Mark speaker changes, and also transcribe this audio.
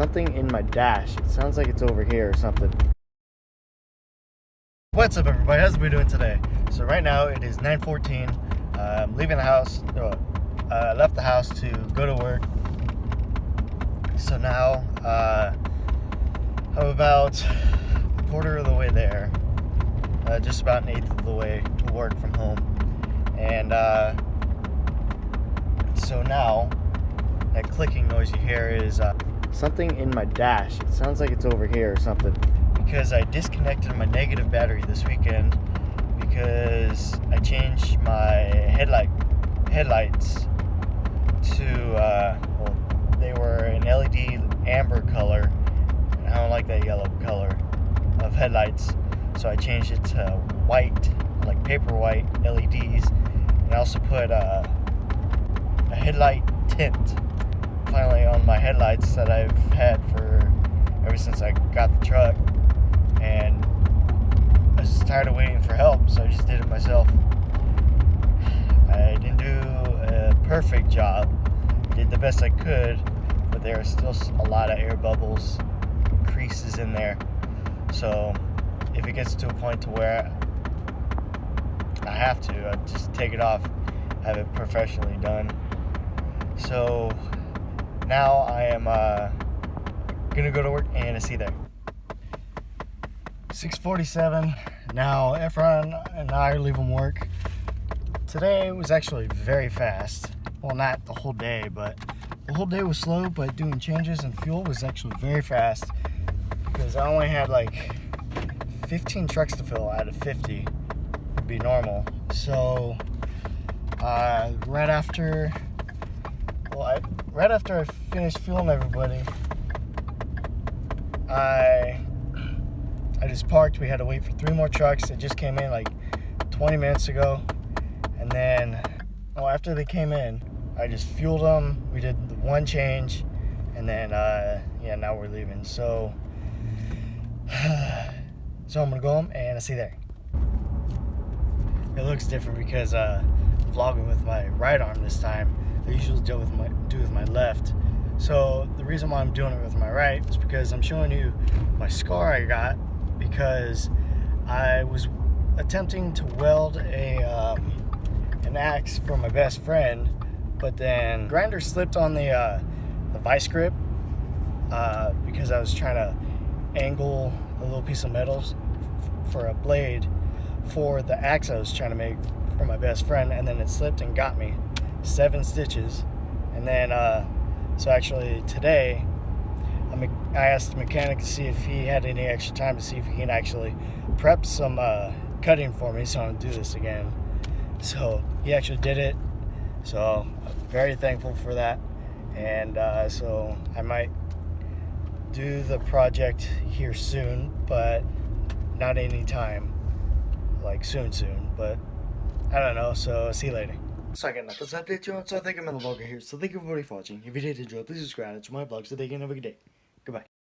Speaker 1: something in my dash. It sounds like it's over here or something. What's up, everybody? How's everybody doing today? So right now it is 9:14. I'm leaving the house. I left the house to go to work. So now I'm about a quarter of the way there. Just about an eighth of the way to work from home. And so now that clicking noise you hear is something in my dash. It sounds like it's over here or something. Because I disconnected my negative battery this weekend because I changed my headlights to well, they were an LED amber color, and I don't like that yellow color of headlights, so I changed it to white, like paper white LEDs, and I also put a headlight tint finally on my headlights that I've had for ever since I got the truck. And I was just tired of waiting for help, so I just did it myself. I didn't do a perfect job. I did the best I could, but there are still a lot of air bubbles, creases in there. So if it gets to a point to where I have to, I just take it off, have it professionally done. So now I am gonna go to work, and I see you there. 6:47. Now Efron and I are leaving work. Today was actually very fast. Well, not the whole day, but the whole day was slow, but doing changes and fuel was actually very fast because I only had like 15 trucks to fill out of 50 would be normal. So right after I finished fueling everybody, I just parked. We had to wait for 3 more trucks that just came in like 20 minutes ago. And then, after they came in, I just fueled them. We did the one change. And then, now we're leaving. So I'm going to go home, and I'll see you there. It looks different because I'm vlogging with my right arm this time. I usually do with my left. So the reason why I'm doing it with my right is because I'm showing you my scar I got because I was attempting to weld an axe for my best friend, but then grinder slipped on the vice grip because I was trying to angle a little piece of metal for a blade for the axe I was trying to make for my best friend, and then it slipped and got me 7 stitches. And then so actually today I asked the mechanic to see if he had any extra time to see if he can actually prep some cutting for me so I don't do this again. So he actually did it, so I'm very thankful for that. And so I might do the project here soon, but not any time like soon, but I don't know. So see you later. So I got nothing to update you on, so I think I'm in the vlogger here. So thank you everybody for watching. If you did enjoy, please subscribe to my blog so they can have a good day. Goodbye.